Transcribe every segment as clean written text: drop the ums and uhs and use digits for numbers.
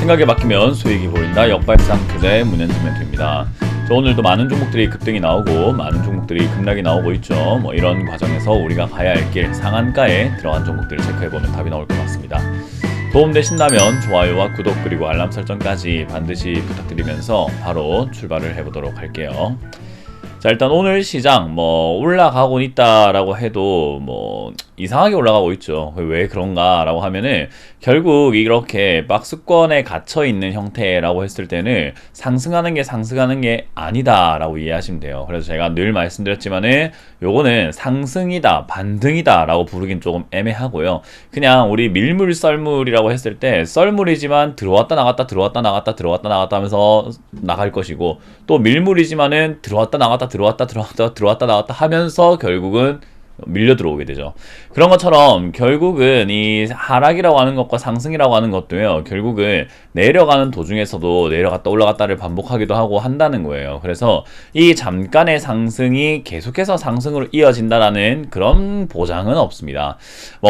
생각에 맡기면 수익이 보인다. 역발상 투자의 문현진 멘토입니다. 오늘도 많은 종목들이 급등이 나오고 많은 종목들이 급락이 나오고 있죠. 이런 과정에서 우리가 가야 할 길 상한가에 들어간 종목들을 체크해보면 답이 나올 것 같습니다. 도움되신다면 좋아요와 구독 그리고 알람 설정까지 반드시 부탁드리면서 바로 출발을 해보도록 할게요. 자, 일단 오늘 시장 올라가고 있다라고 해도 이상하게 올라가고 있죠. 왜 그런가 라고 하면은 결국 이렇게 박스권에 갇혀 있는 형태라고 했을 때는 상승하는 게 아니다 라고 이해하시면 돼요. 그래서 제가 늘 말씀드렸지만은 요거는 상승이다 반등이다 라고 부르긴 조금 애매하고요. 그냥 우리 밀물 썰물이라고 했을 때 썰물이지만 들어왔다 나갔다 하면서 나갈 것이고, 또 밀물이지만은 들어왔다 나갔다 하면서 결국은 밀려 들어오게 되죠. 그런 것처럼 결국은 이 하락이라고 하는 것과 상승이라고 하는 것도요, 결국은 내려가는 도중에서도 내려갔다 올라갔다를 반복하기도 하고 한다는 거예요. 그래서 이 잠깐의 상승이 계속해서 상승으로 이어진다라는 그런 보장은 없습니다.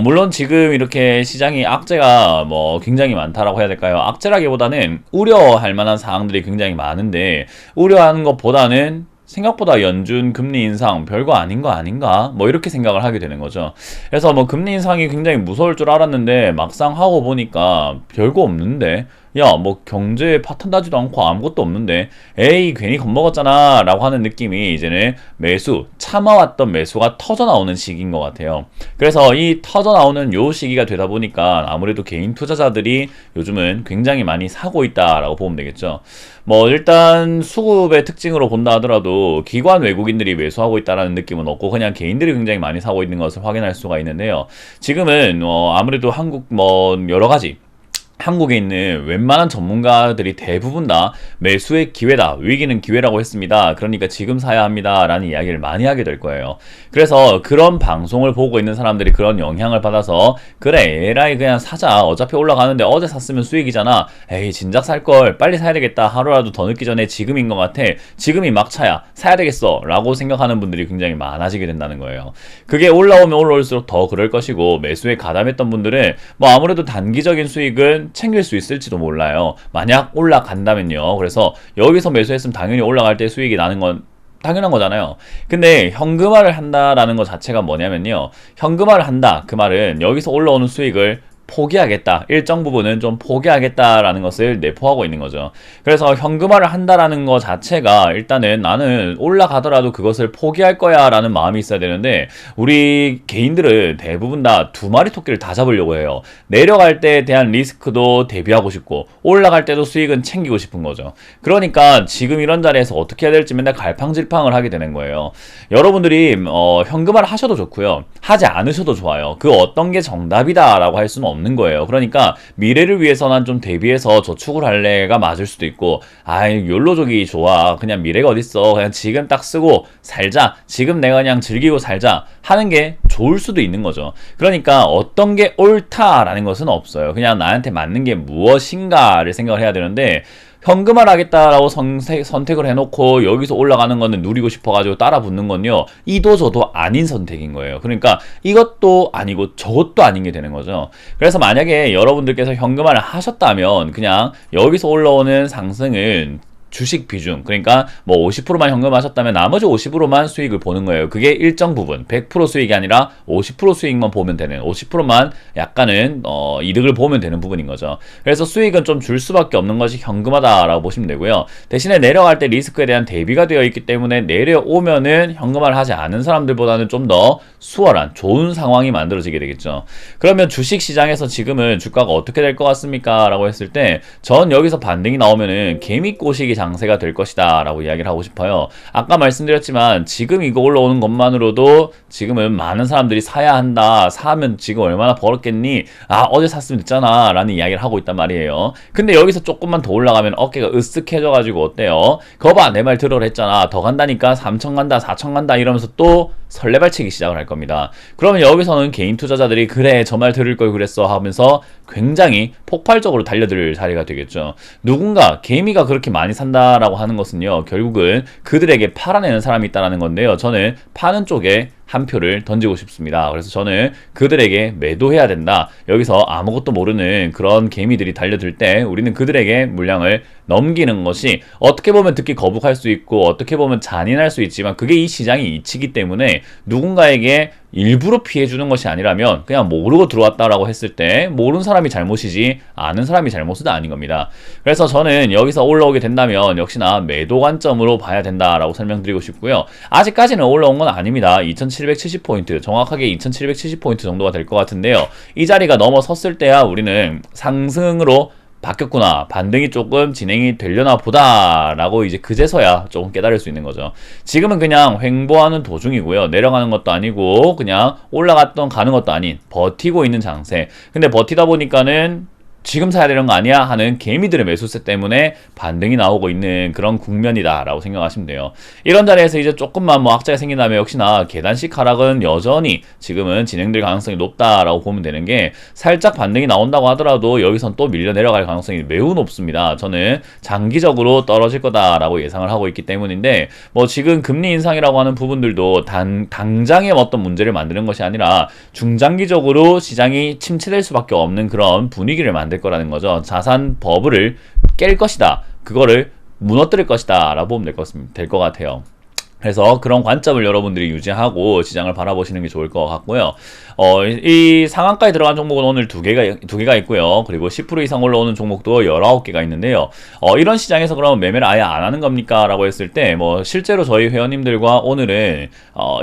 물론 지금 이렇게 시장이 악재가 굉장히 많다라고 해야 될까요? 악재라기보다는 우려할 만한 사항들이 굉장히 많은데, 우려하는 것보다는 생각보다 연준 금리 인상 별거 아닌 거 아닌가? 이렇게 생각을 하게 되는 거죠. 그래서 금리 인상이 굉장히 무서울 줄 알았는데 막상 하고 보니까 별거 없는데, 야, 경제에 파탄 나지도 않고 아무것도 없는데, 에이, 괜히 겁먹었잖아 라고 하는 느낌이 이제는 참아왔던 매수가 터져 나오는 시기인 것 같아요. 그래서 이 터져 나오는 요 시기가 되다 보니까 아무래도 개인 투자자들이 요즘은 굉장히 많이 사고 있다라고 보면 되겠죠. 일단 수급의 특징으로 본다 하더라도 기관 외국인들이 매수하고 있다라는 느낌은 없고 그냥 개인들이 굉장히 많이 사고 있는 것을 확인할 수가 있는데요. 지금은 아무래도 한국 여러 가지 한국에 있는 웬만한 전문가들이 대부분 다 매수의 기회다, 위기는 기회라고 했습니다. 그러니까 지금 사야 합니다 라는 이야기를 많이 하게 될 거예요. 그래서 그런 방송을 보고 있는 사람들이 그런 영향을 받아서, 그래 에라이 그냥 사자, 어차피 올라가는데 어제 샀으면 수익이잖아, 에이 진작 살걸, 빨리 사야 되겠다, 하루라도 더 늦기 전에 지금인 것 같아, 지금이 막차야, 사야 되겠어 라고 생각하는 분들이 굉장히 많아지게 된다는 거예요. 그게 올라오면 올라올수록 더 그럴 것이고, 매수에 가담했던 분들은 아무래도 단기적인 수익은 챙길 수 있을지도 몰라요. 만약 올라간다면요. 그래서 여기서 매수했으면 당연히 올라갈 때 수익이 나는 건 당연한 거잖아요. 근데 현금화를 한다라는 것 자체가 뭐냐면요, 현금화를 한다 그 말은 여기서 올라오는 수익을 포기하겠다, 일정 부분은 좀 포기하겠다라는 것을 내포하고 있는 거죠. 그래서 현금화를 한다라는 것 자체가 일단은 나는 올라가더라도 그것을 포기할 거야 라는 마음이 있어야 되는데, 우리 개인들은 대부분 다 두 마리 토끼를 다 잡으려고 해요. 내려갈 때에 대한 리스크도 대비하고 싶고 올라갈 때도 수익은 챙기고 싶은 거죠. 그러니까 지금 이런 자리에서 어떻게 해야 될지 맨날 갈팡질팡을 하게 되는 거예요. 여러분들이 현금화를 하셔도 좋고요, 하지 않으셔도 좋아요. 그 어떤 게 정답이다 라고 할 수는 없는 거예요. 그러니까 미래를 위해서 난 좀 대비해서 저축을 할래가 맞을 수도 있고, 욜로족이 좋아, 그냥 미래가 어딨어, 그냥 지금 딱 쓰고 살자, 지금 내가 그냥 즐기고 살자 하는 게 좋을 수도 있는 거죠. 그러니까 어떤 게 옳다라는 것은 없어요. 그냥 나한테 맞는 게 무엇인가를 생각을 해야 되는데, 현금화를 하겠다라고 선택을 해놓고 여기서 올라가는 거는 누리고 싶어가지고 따라 붙는 건요, 이도 저도 아닌 선택인 거예요. 그러니까 이것도 아니고 저것도 아닌 게 되는 거죠. 그래서 만약에 여러분들께서 현금화를 하셨다면 그냥 여기서 올라오는 상승은 주식 비중, 그러니까 50%만 현금하셨다면 나머지 50%만 수익을 보는 거예요. 그게 일정 부분, 100% 수익이 아니라 50% 수익만 보면 되는, 50%만 약간은 이득을 보면 되는 부분인 거죠. 그래서 수익은 좀 줄 수밖에 없는 것이 현금화다라고 보시면 되고요. 대신에 내려갈 때 리스크에 대한 대비가 되어 있기 때문에 내려오면은 현금화를 하지 않은 사람들보다는 좀 더 수월한 좋은 상황이 만들어지게 되겠죠. 그러면 주식 시장에서 지금은 주가가 어떻게 될 것 같습니까? 라고 했을 때 전 여기서 반등이 나오면은 개미꼬시기 장세가 될 것이다 라고 이야기를 하고 싶어요. 아까 말씀드렸지만 지금 이거 올라오는 것만으로도 지금은 많은 사람들이 사야 한다, 사면 지금 얼마나 벌었겠니, 어제 샀으면 됐잖아 라는 이야기를 하고 있단 말이에요. 근데 여기서 조금만 더 올라가면 어깨가 으쓱해져 가지고 어때요? 거봐, 내 말 들으라 했잖아, 더 간다니까, 3천 간다 4천 간다 이러면서 또 설레발치기 시작을 할 겁니다. 그러면 여기서는 개인 투자자들이 그래 저 말 들을 걸 그랬어 하면서 굉장히 폭발적으로 달려들 자리가 되겠죠. 누군가 개미가 그렇게 많이 산다라고 하는 것은요, 결국은 그들에게 팔아내는 사람이 있다는 건데요, 저는 파는 쪽에 한 표를 던지고 싶습니다. 그래서 저는 그들에게 매도해야 된다. 여기서 아무것도 모르는 그런 개미들이 달려들 때 우리는 그들에게 물량을 넘기는 것이 어떻게 보면 듣기 거북할 수 있고 어떻게 보면 잔인할 수 있지만 그게 이 시장의 이치기 때문에 누군가에게 일부러 피해주는 것이 아니라면 그냥 모르고 들어왔다라고 했을 때 모르는 사람이 잘못이지 아는 사람이 잘못은 아닌 겁니다. 그래서 저는 여기서 올라오게 된다면 역시나 매도 관점으로 봐야 된다라고 설명드리고 싶고요. 아직까지는 올라온 건 아닙니다. 2770포인트, 정확하게 2770포인트 정도가 될 것 같은데요. 이 자리가 넘어섰을 때야 우리는 상승으로 바뀌었구나, 반등이 조금 진행이 되려나 보다 라고 이제 그제서야 조금 깨달을 수 있는 거죠. 지금은 그냥 횡보하는 도중이고요. 내려가는 것도 아니고 그냥 올라갔던 가는 것도 아닌 버티고 있는 장세. 근데 버티다 보니까는 지금 사야 되는 거 아니야? 하는 개미들의 매수세 때문에 반등이 나오고 있는 그런 국면이다 라고 생각하시면 돼요. 이런 자리에서 이제 조금만 뭐 악재가 생긴다면 역시나 계단식 하락은 여전히 지금은 진행될 가능성이 높다라고 보면 되는 게, 살짝 반등이 나온다고 하더라도 여기선 또 밀려 내려갈 가능성이 매우 높습니다. 저는 장기적으로 떨어질 거다라고 예상을 하고 있기 때문인데, 뭐 지금 금리 인상이라고 하는 부분들도 당장의 어떤 문제를 만드는 것이 아니라 중장기적으로 시장이 침체될 수밖에 없는 그런 분위기를 만들 거라는 거죠. 자산 버블을 깰 것이다, 그거를 무너뜨릴 것이다 라고 보면 될 것 같아요. 그래서 그런 관점을 여러분들이 유지하고 시장을 바라보시는 게 좋을 것 같고요. 이 상한가에 들어간 종목은 오늘 두 개가 있고요. 그리고 10% 이상 올라오는 종목도 19개가 있는데요. 이런 시장에서 그러면 매매를 아예 안 하는 겁니까? 라고 했을 때, 뭐, 실제로 저희 회원님들과 오늘은,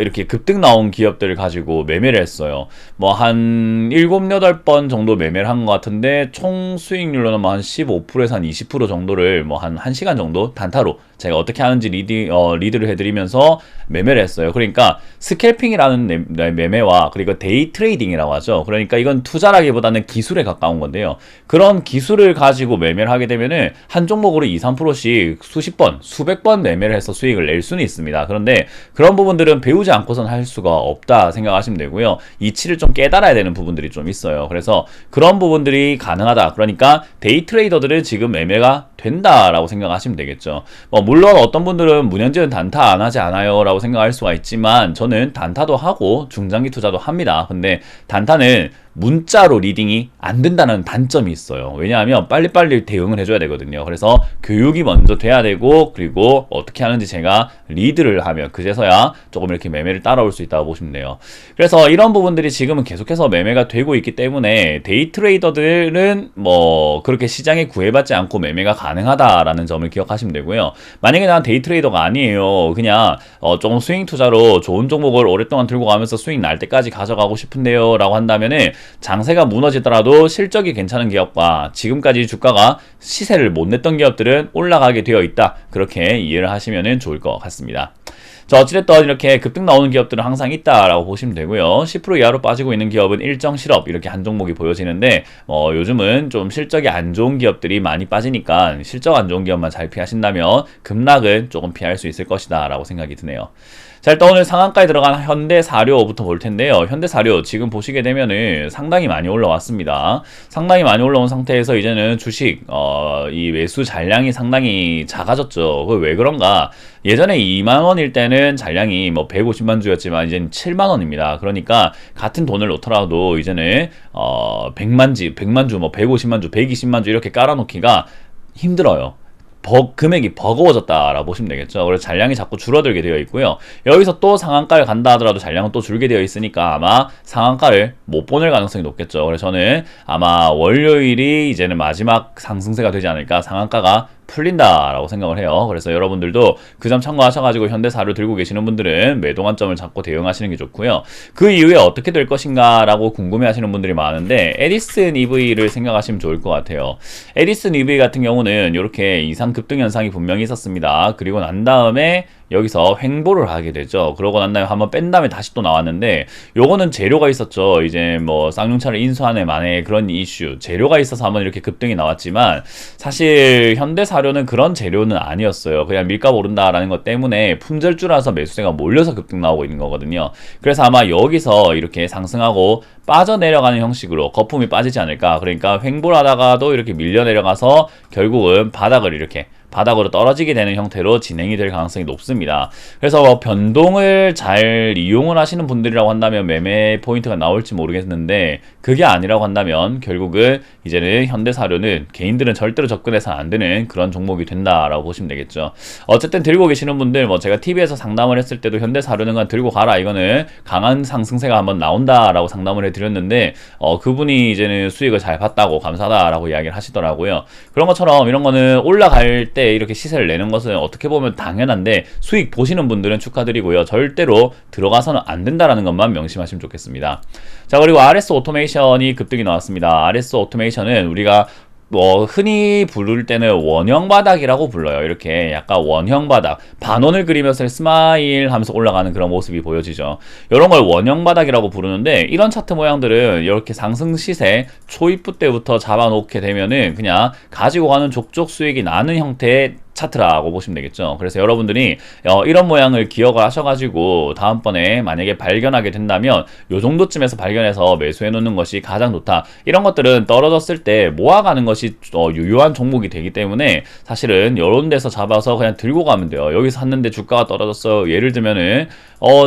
이렇게 급등 나온 기업들을 가지고 매매를 했어요. 뭐, 한 7, 8번 정도 매매를 한 것 같은데, 총 수익률로는 뭐 한 15%에서 한 20% 정도를 뭐 한 1시간 정도 단타로 제가 어떻게 하는지 리드를 해드리면서 매매를 했어요. 그러니까 스캘핑이라는 매매와 그리고 데이 트레이딩이라고 하죠. 그러니까 이건 투자라기보다는 기술에 가까운 건데요. 그런 기술을 가지고 매매를 하게 되면은 한 종목으로 2, 3%씩 수십 번, 수백 번 매매를 해서 수익을 낼 수는 있습니다. 그런데 그런 부분들은 배우지 않고선 할 수가 없다 생각하시면 되고요. 이치를 좀 깨달아야 되는 부분들이 좀 있어요. 그래서 그런 부분들이 가능하다. 그러니까 데이 트레이더들은 지금 매매가 된다라고 생각하시면 되겠죠. 물론 어떤 분들은 문현재는 단타 안 하지 않아요 라고 생각할 수가 있지만, 저는 단타도 하고 중장기 투자도 합니다. 근데 단타는 문자로 리딩이 안 된다는 단점이 있어요. 왜냐하면 빨리빨리 대응을 해줘야 되거든요. 그래서 교육이 먼저 돼야 되고, 그리고 어떻게 하는지 제가 리드를 하면 그제서야 조금 이렇게 매매를 따라올 수 있다고 보시면 돼요. 그래서 이런 부분들이 지금은 계속해서 매매가 되고 있기 때문에 데이 트레이더들은 뭐 그렇게 시장에 구애받지 않고 매매가 가능하다라는 점을 기억하시면 되고요. 만약에 난 데이 트레이더가 아니에요, 그냥 조금 스윙 투자로 좋은 종목을 오랫동안 들고 가면서 수익 날 때까지 가져가고 싶은데요 라고 한다면은, 장세가 무너지더라도 실적이 괜찮은 기업과 지금까지 주가가 시세를 못 냈던 기업들은 올라가게 되어 있다, 그렇게 이해를 하시면 좋을 것 같습니다. 자, 어찌됐든 이렇게 급등 나오는 기업들은 항상 있다라고 보시면 되고요. 10% 이하로 빠지고 있는 기업은 일정 실업, 이렇게 한 종목이 보여지는데, 요즘은 좀 실적이 안 좋은 기업들이 많이 빠지니까 실적 안 좋은 기업만 잘 피하신다면 급락은 조금 피할 수 있을 것이다 라고 생각이 드네요. 자, 일단 오늘 상한가에 들어간 현대사료부터 볼 텐데요. 현대사료 지금 보시게 되면은 상당히 많이 올라왔습니다. 상당히 많이 올라온 상태에서 이제는 주식 이 매수 잔량이 상당히 작아졌죠. 왜 그런가? 예전에 2만원일 때는 잔량이 뭐 150만 주였지만 이제는 7만원입니다. 그러니까 같은 돈을 놓더라도 이제는 100만 주, 뭐 150만 주, 120만 주 이렇게 깔아놓기가 힘들어요. 금액이 버거워졌다라고 보시면 되겠죠. 그래서 잔량이 자꾸 줄어들게 되어 있고요. 여기서 또 상한가를 간다 하더라도 잔량은 또 줄게 되어 있으니까 아마 상한가를 못 보낼 가능성이 높겠죠. 그래서 저는 아마 월요일이 이제는 마지막 상승세가 되지 않을까, 상한가가 풀린다라고 생각을 해요. 그래서 여러분들도 그 점 참고하셔가지고 현대사료 들고 계시는 분들은 매도 관점을 잡고 대응하시는 게 좋고요. 그 이후에 어떻게 될 것인가 라고 궁금해하시는 분들이 많은데, 에디슨 EV를 생각하시면 좋을 것 같아요. 에디슨 EV 같은 경우는 이렇게 이상 급등 현상이 분명히 있었습니다. 그리고 난 다음에 여기서 횡보를 하게 되죠. 그러고 난 다음에 한번 뺀 다음에 다시 또 나왔는데, 요거는 재료가 있었죠. 이제 뭐 쌍용차를 인수하는 만에 그런 이슈, 재료가 있어서 한번 이렇게 급등이 나왔지만, 사실 현대사료는 그런 재료는 아니었어요. 그냥 밀값 오른다라는 것 때문에 품절주라서 매수세가 몰려서 급등 나오고 있는 거거든요. 그래서 아마 여기서 이렇게 상승하고 빠져내려가는 형식으로 거품이 빠지지 않을까. 그러니까 횡보를 하다가도 이렇게 밀려 내려가서 결국은 바닥을 이렇게 바닥으로 떨어지게 되는 형태로 진행이 될 가능성이 높습니다. 그래서 뭐 변동을 잘 이용을 하시는 분들이라고 한다면 매매 포인트가 나올지 모르겠는데, 그게 아니라고 한다면 결국은 이제는 현대사료는 개인들은 절대로 접근해서 안 되는 그런 종목이 된다라고 보시면 되겠죠. 어쨌든 들고 계시는 분들, 뭐 제가 TV에서 상담을 했을 때도 현대사료는 그냥 들고 가라, 이거는 강한 상승세가 한번 나온다라고 상담을 해드렸는데, 그분이 이제는 수익을 잘 봤다고 감사하다라고 이야기를 하시더라고요. 그런 것처럼 이런 거는 올라갈 때 이렇게 시세를 내는 것은 어떻게 보면 당연한데, 수익 보시는 분들은 축하드리고요. 절대로 들어가서는 안 된다라는 것만 명심하시면 좋겠습니다. 자, 그리고 RS 오토메이션이 급등이 나왔습니다. RS 오토메이션은 우리가 뭐 흔히 부를 때는 원형 바닥이라고 불러요. 이렇게 약간 원형 바닥, 반원을 그리면서 스마일 하면서 올라가는 그런 모습이 보여지죠. 이런 걸 원형 바닥이라고 부르는데, 이런 차트 모양들은 이렇게 상승 시세 초입부 때부터 잡아놓게 되면은 그냥 가지고 가는 족족 수익이 나는 형태의 차트라고 보시면 되겠죠. 그래서 여러분들이 이런 모양을 기억을 하셔가지고 다음번에 만약에 발견하게 된다면 요 정도쯤에서 발견해서 매수해 놓는 것이 가장 좋다. 이런 것들은 떨어졌을 때 모아가는 것이 유효한 종목이 되기 때문에 사실은 이런 데서 잡아서 그냥 들고 가면 돼요. 여기 샀는데 주가가 떨어졌어요. 예를 들면은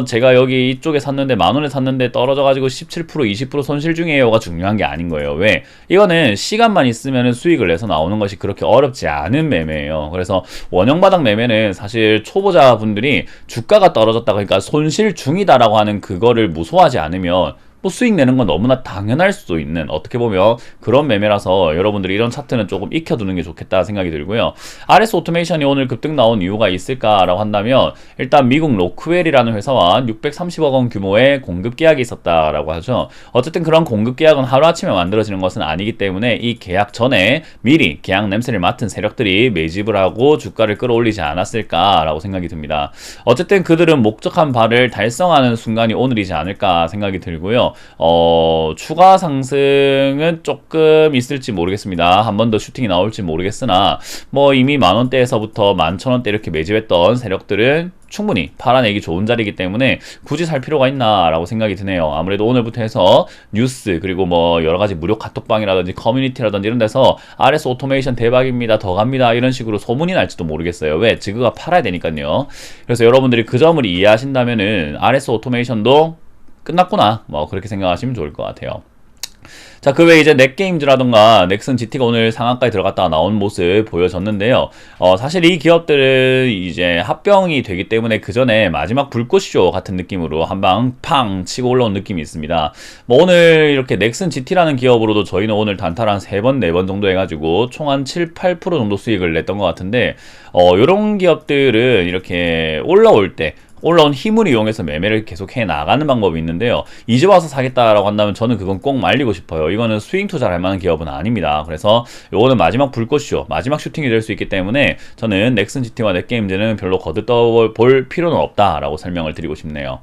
제가 여기 이쪽에 샀는데 10,000원에 샀는데 떨어져가지고 17% 20% 손실 중이에요가 중요한 게 아닌 거예요. 왜? 이거는 시간만 있으면 수익을 내서 나오는 것이 그렇게 어렵지 않은 매매예요. 그래서 원형바닥 매매는 사실 초보자분들이 주가가 떨어졌다, 그러니까 손실 중이다라고 하는 그거를 무서워하지 않으면 뭐 수익 내는 건 너무나 당연할 수도 있는, 어떻게 보면 그런 매매라서 여러분들이 이런 차트는 조금 익혀두는 게 좋겠다 생각이 들고요. RS 오토메이션이 오늘 급등 나온 이유가 있을까라고 한다면, 일단 미국 로크웰이라는 회사와 630억 원 규모의 공급 계약이 있었다라고 하죠. 어쨌든 그런 공급 계약은 하루아침에 만들어지는 것은 아니기 때문에 이 계약 전에 미리 계약 냄새를 맡은 세력들이 매집을 하고 주가를 끌어올리지 않았을까라고 생각이 듭니다. 어쨌든 그들은 목적한 바를 달성하는 순간이 오늘이지 않을까 생각이 들고요. 추가 상승은 조금 있을지 모르겠습니다. 한 번 더 슈팅이 나올지 모르겠으나, 뭐 이미 10,000원대에서부터 11,000원대 이렇게 매집했던 세력들은 충분히 팔아내기 좋은 자리이기 때문에 굳이 살 필요가 있나 라고 생각이 드네요. 아무래도 오늘부터 해서 뉴스, 그리고 뭐 여러가지 무료 카톡방이라든지 커뮤니티라든지 이런 데서 RS 오토메이션 대박입니다, 더 갑니다, 이런 식으로 소문이 날지도 모르겠어요. 왜? 지그가 팔아야 되니까요. 그래서 여러분들이 그 점을 이해하신다면은 RS 오토메이션도 끝났구나, 뭐 그렇게 생각하시면 좋을 것 같아요. 자, 그 외에 이제 넷게임즈라던가 넥슨 GT가 오늘 상한가에 들어갔다가 나온 모습 보여졌는데요. 사실 이 기업들은 이제 합병이 되기 때문에 그 전에 마지막 불꽃쇼 같은 느낌으로 한방 팡 치고 올라온 느낌이 있습니다. 뭐 오늘 이렇게 넥슨 GT라는 기업으로도 저희는 오늘 단타를 한 3번, 4번 정도 해가지고 총 한 7, 8% 정도 수익을 냈던 것 같은데, 요런 기업들은 이렇게 올라올 때 올라온 힘을 이용해서 매매를 계속 해 나가는 방법이 있는데요. 이제 와서 사겠다라고 한다면 저는 그건 꼭 말리고 싶어요. 이거는 스윙 투자를 할 만한 기업은 아닙니다. 그래서 요거는 마지막 불꽃쇼, 마지막 슈팅이 될 수 있기 때문에 저는 넥슨 GT와 넷게임즈는 별로 거듭볼 필요는 없다라고 설명을 드리고 싶네요.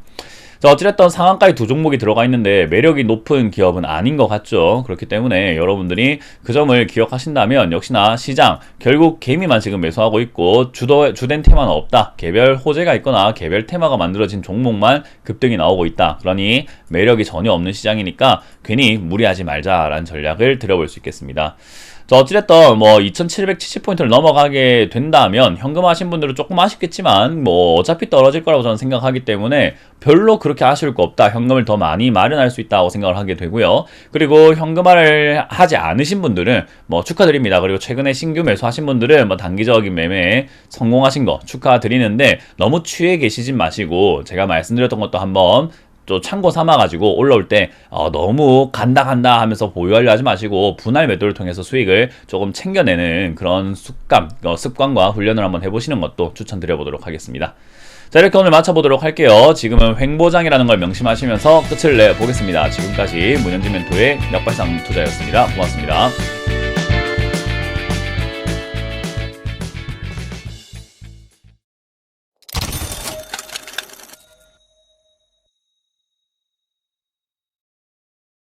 자, 어찌됐든 상한가에 두 종목이 들어가 있는데 매력이 높은 기업은 아닌 것 같죠. 그렇기 때문에 여러분들이 그 점을 기억하신다면, 역시나 시장 결국 개미만 지금 매수하고 있고 주된 테마는 없다, 개별 호재가 있거나 개별 테마가 만들어진 종목만 급등이 나오고 있다, 그러니 매력이 전혀 없는 시장이니까 괜히 무리하지 말자라는 전략을 들어볼 수 있겠습니다. 자, 어찌됐든 뭐 2770포인트를 넘어가게 된다면 현금하신 분들은 조금 아쉽겠지만 뭐 어차피 떨어질 거라고 저는 생각하기 때문에 별로 그렇게 아쉬울 거 없다, 현금을 더 많이 마련할 수 있다고 생각을 하게 되고요. 그리고 현금화를 하지 않으신 분들은 뭐 축하드립니다. 그리고 최근에 신규 매수하신 분들은 뭐 단기적인 매매에 성공하신 거 축하드리는데, 너무 취해 계시진 마시고 제가 말씀드렸던 것도 한번 또 참고 삼아가지고 올라올 때 너무 간다 하면서 보유하려 하지 마시고 분할 매도를 통해서 수익을 조금 챙겨내는 그런 습관과 훈련을 한번 해보시는 것도 추천드려보도록 하겠습니다. 자, 이렇게 오늘 마쳐보도록 할게요. 지금은 횡보장이라는 걸 명심하시면서 끝을 내보겠습니다. 지금까지 문현진 멘토의 역발상 투자였습니다. 고맙습니다.